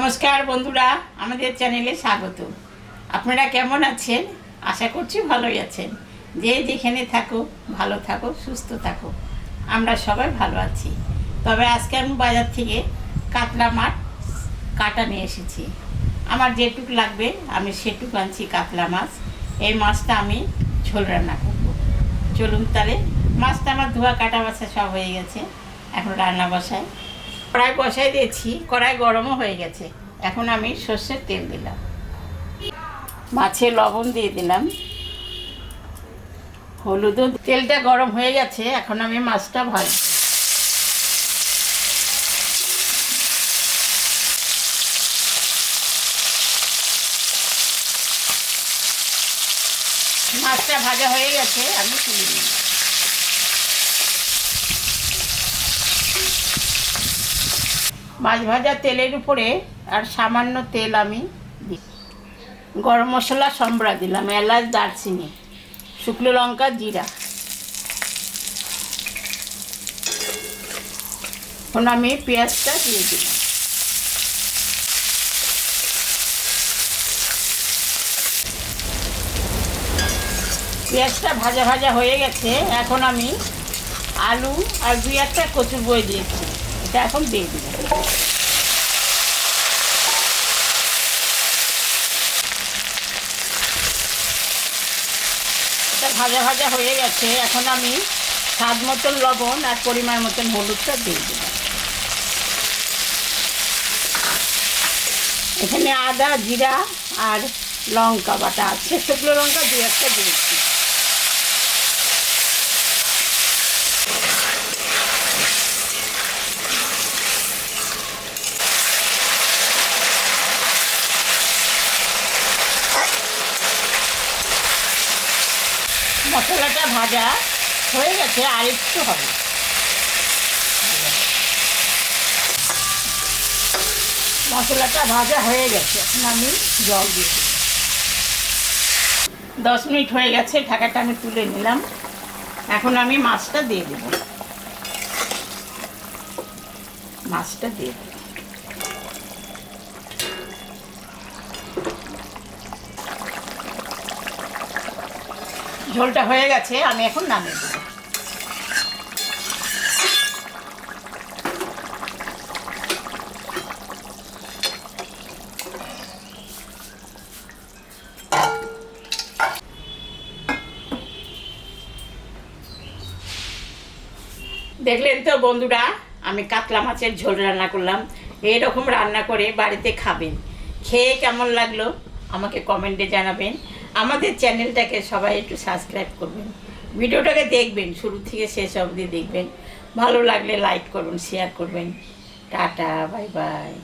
নমস্কার বন্ধুরা, আমাদের চ্যানেলে স্বাগত। আপনারা কেমন আছেন? আশা করছি ভালোই আছেন। যে যেখানে থাকো ভালো থাকো, সুস্থ থাকো। আমরা সবাই ভালো আছি। তবে আজকে আমি বাজার থেকে কাতলা মাছ কাটা নিয়ে এসেছি। আমার যেটুকু লাগবে আমি সেটুকু আনছি কাতলা মাছ। এই মাছটা আমি ঝোল রান্না করব। চলুন তাহলে। মাছটা আমার ধোয়া কাটা বাছা সব হয়ে গেছে, এখন রান্না বসাই। কড়াই বসাই দিয়েছি, কড়াই গরমও হয়ে গেছে। এখন আমি সর্ষের তেল দিলাম, মাছে লবণ দিয়ে দিলাম, হলুদও। তেলটা গরম হয়ে গেছে, এখন আমি মাছটা ভাজবো। মাছটা ভাজা হয়ে গেছে, আমি তুলে নিই। মাছ ভাজা তেলের উপরে আর সামান্য তেল আমি দিই। গরম মশলা সম্বরা দিলাম, এলাচ, দারচিনি, শুকনো লঙ্কা, জিরা। এখন আমি পেঁয়াজটা দিয়ে দিলাম। পেঁয়াজটা ভাজা ভাজা হয়ে গেছে, এখন আমি আলু আর 2-1টা কচুর বই দিয়েছি, এটা এখন দিয়ে দিব। এটা ভাজা ভাজা হয়ে গেছে, এখন আমি স্বাদ মতন লবণ আর পরিমাণ মতন হলুদটা দিয়ে দিলাম। এখানে আদা, জিরা আর লঙ্কা বাটা আছে, শুকনো লঙ্কা 2-1টা দিয়েছি। মশলাটা ভাজা হয়ে গেছে, আর একটু হবে। মশলাটা ভাজা হয়ে গেছে, এখন আমি জল দিয়ে দিই। 10 মিনিট হয়ে গেছে, ঢাকাটা আমি তুলে নিলাম। এখন আমি মাছটা দিয়ে দেব। মাছটা দিয়ে দেব। ঝোলটা হয়ে গেছে, আমি এখন নামিয়ে দেব। দেখলেন তো বন্ধুরা, আমি কাতলা মাছের ঝোল রান্না করলাম। এইরকম রান্না করে বাড়িতে খাবেন। খেয়ে কেমন লাগলো আমাকে কমেন্টে জানাবেন। আমাদের চ্যানেলটাকে সবাই একটু সাবস্ক্রাইব করবেন, ভিডিওটাকে দেখবেন, শুরু থেকে শেষ অবধি দেখবেন। ভালো লাগলে লাইক করবেন, শেয়ার করবেন। Tata, bye bye.